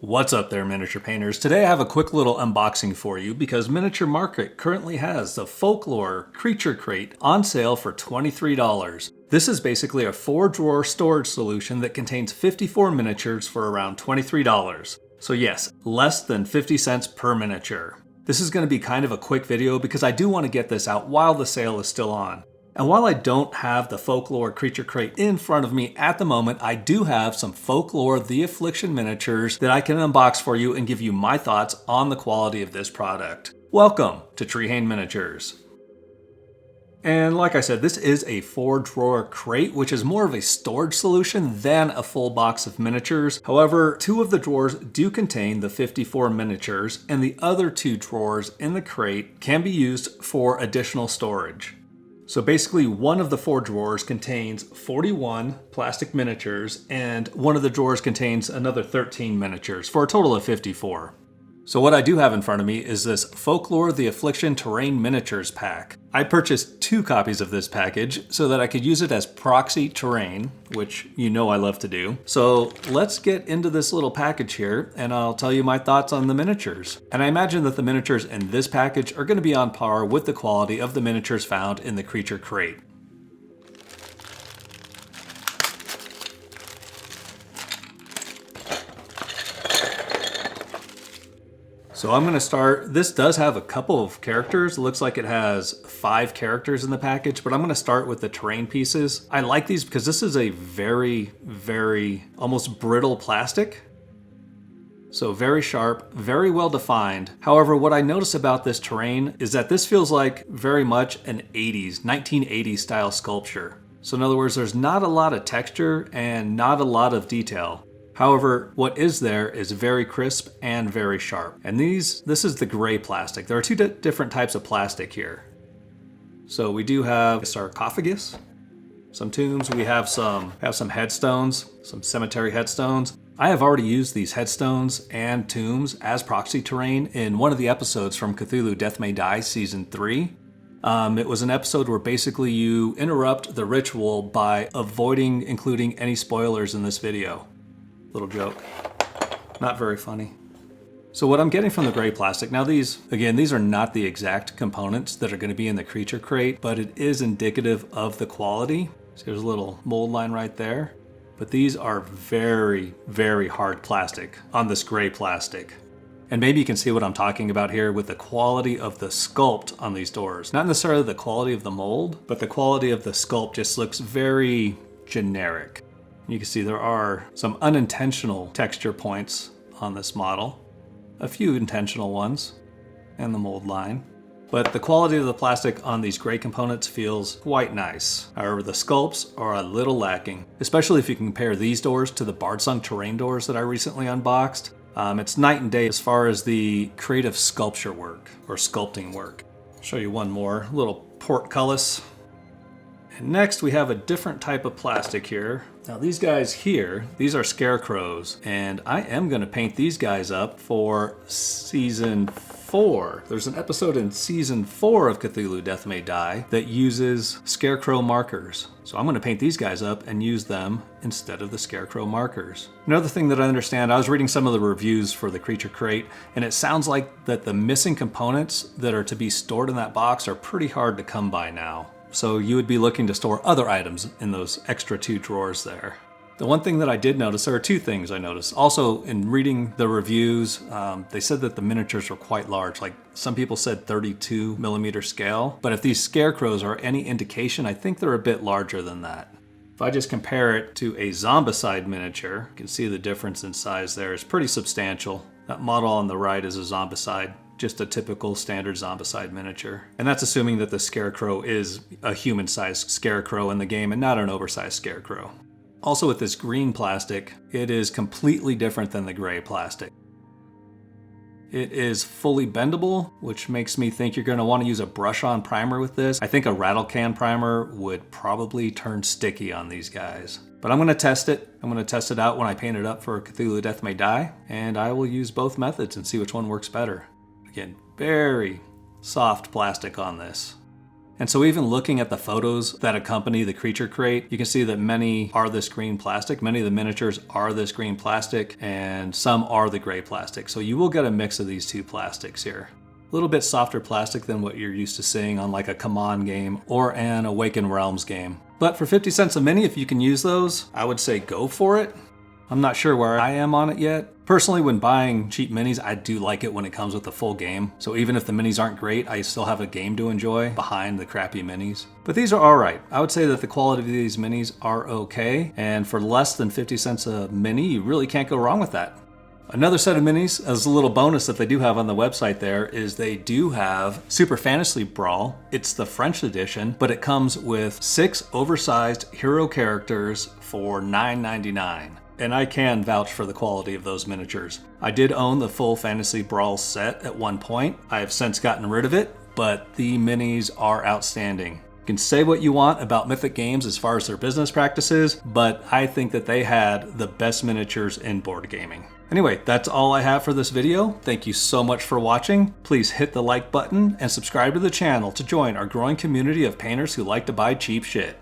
What's up there, miniature painters? Today I have a quick little unboxing for you because Miniature Market currently has the Folklore Creature Crate on sale for $23. This is basically a 4-drawer storage solution that contains 54 miniatures for around $23. So yes, less than 50 cents per miniature. This is going to be kind of a quick video because I do want to get this out while the sale is still on. And while I don't have the Folklore Creature Crate in front of me at the moment, I do have some Folklore The Affliction miniatures that I can unbox for you and give you my thoughts on the quality of this product. Welcome to Treehane Miniatures. And like I said, this is a 4-drawer crate, which is more of a storage solution than a full box of miniatures. However, 2 of the drawers do contain the 54 miniatures, and the other 2 drawers in the crate can be used for additional storage. So basically, one of the 4 drawers contains 41 plastic miniatures, and one of the drawers contains another 13 miniatures, for a total of 54. So what I do have in front of me is this Folklore The Affliction Terrain Miniatures pack. I purchased 2 copies of this package so that I could use it as proxy terrain, which you know I love to do. So let's get into this little package here and I'll tell you my thoughts on the miniatures. And I imagine that the miniatures in this package are going to be on par with the quality of the miniatures found in the Creature Crate. So I'm going to start, this does have a couple of characters. It looks like it has 5 characters in the package, but I'm going to start with the terrain pieces. I like these because this is a very almost brittle plastic. So very sharp, very well defined. However, what I notice about this terrain is that this feels like very much an 1980s style sculpture. So in other words, there's not a lot of texture and not a lot of detail. However, what is there is very crisp and very sharp. And this is the gray plastic. There are 2 different types of plastic here. So we do have a sarcophagus, some tombs, we have some headstones, some cemetery headstones. I have already used these headstones and tombs as proxy terrain in one of the episodes from Cthulhu Death May Die Season 3. It was an episode where basically you interrupt the ritual by avoiding including any spoilers in this video. Little joke. Not very funny. So what I'm getting from the gray plastic, now these are not the exact components that are going to be in the Creature Crate, but it is indicative of the quality. So there's a little mold line right there. But these are very hard plastic on this gray plastic. And maybe you can see what I'm talking about here with the quality of the sculpt on these doors. Not necessarily the quality of the mold, but the quality of the sculpt just looks very generic. You can see there are some unintentional texture points on this model, a few intentional ones, and the mold line. But the quality of the plastic on these gray components feels quite nice. However, the sculpts are a little lacking, especially if you compare these doors to the Bardsung terrain doors that I recently unboxed. It's night and day as far as the creative sculpture work, or sculpting work. I'll show you one more, a little portcullis. And next we have a different type of plastic here. Now these guys here, these are scarecrows, and I am going to paint these guys up for Season 4. There's an episode in Season 4 of Cthulhu Death May Die that uses scarecrow markers. So I'm going to paint these guys up and use them instead of the scarecrow markers. Another thing that I understand, I was reading some of the reviews for the Creature Crate, and it sounds like that the missing components that are to be stored in that box are pretty hard to come by now. So you would be looking to store other items in those extra 2 drawers there. The one thing that I did notice, there are 2 things I noticed. Also, in reading the reviews, they said that the miniatures were quite large. Like some people said 32 millimeter scale. But if these scarecrows are any indication, I think they're a bit larger than that. If I just compare it to a Zombicide miniature, you can see the difference in size there. It's pretty substantial. That model on the right is a Zombicide. Just a typical standard Zombicide miniature. And that's assuming that the scarecrow is a human-sized scarecrow in the game and not an oversized scarecrow. Also with this green plastic, it is completely different than the gray plastic. It is fully bendable, which makes me think you're going to want to use a brush-on primer with this. I think a rattle can primer would probably turn sticky on these guys. But I'm going to test it. I'm going to test it out when I paint it up for Cthulhu Death May Die, and I will use both methods and see which one works better. Again, very soft plastic on this. And so even looking at the photos that accompany the creature crate, you can see that many are this green plastic. Many of the miniatures are this green plastic, and some are the gray plastic. So you will get a mix of these two plastics here. A little bit softer plastic than what you're used to seeing on like a Command game or an Awakened Realms game. But for 50 cents a mini, if you can use those, I would say go for it. I'm not sure where I am on it yet. Personally, when buying cheap minis, I do like it when it comes with the full game. So even if the minis aren't great, I still have a game to enjoy behind the crappy minis. But these are all right. I would say that the quality of these minis are okay. And for less than 50 cents a mini, you really can't go wrong with that. Another set of minis, as a little bonus that they do have on the website there, is they do have Super Fantasy Brawl. It's the French edition, but it comes with 6 oversized hero characters for $9.99. And I can vouch for the quality of those miniatures. I did own the full Fantasy Brawl set at one point. I have since gotten rid of it, but the minis are outstanding. You can say what you want about Mythic Games as far as their business practices, but I think that they had the best miniatures in board gaming. Anyway, that's all I have for this video. Thank you so much for watching. Please hit the like button and subscribe to the channel to join our growing community of painters who like to buy cheap shit.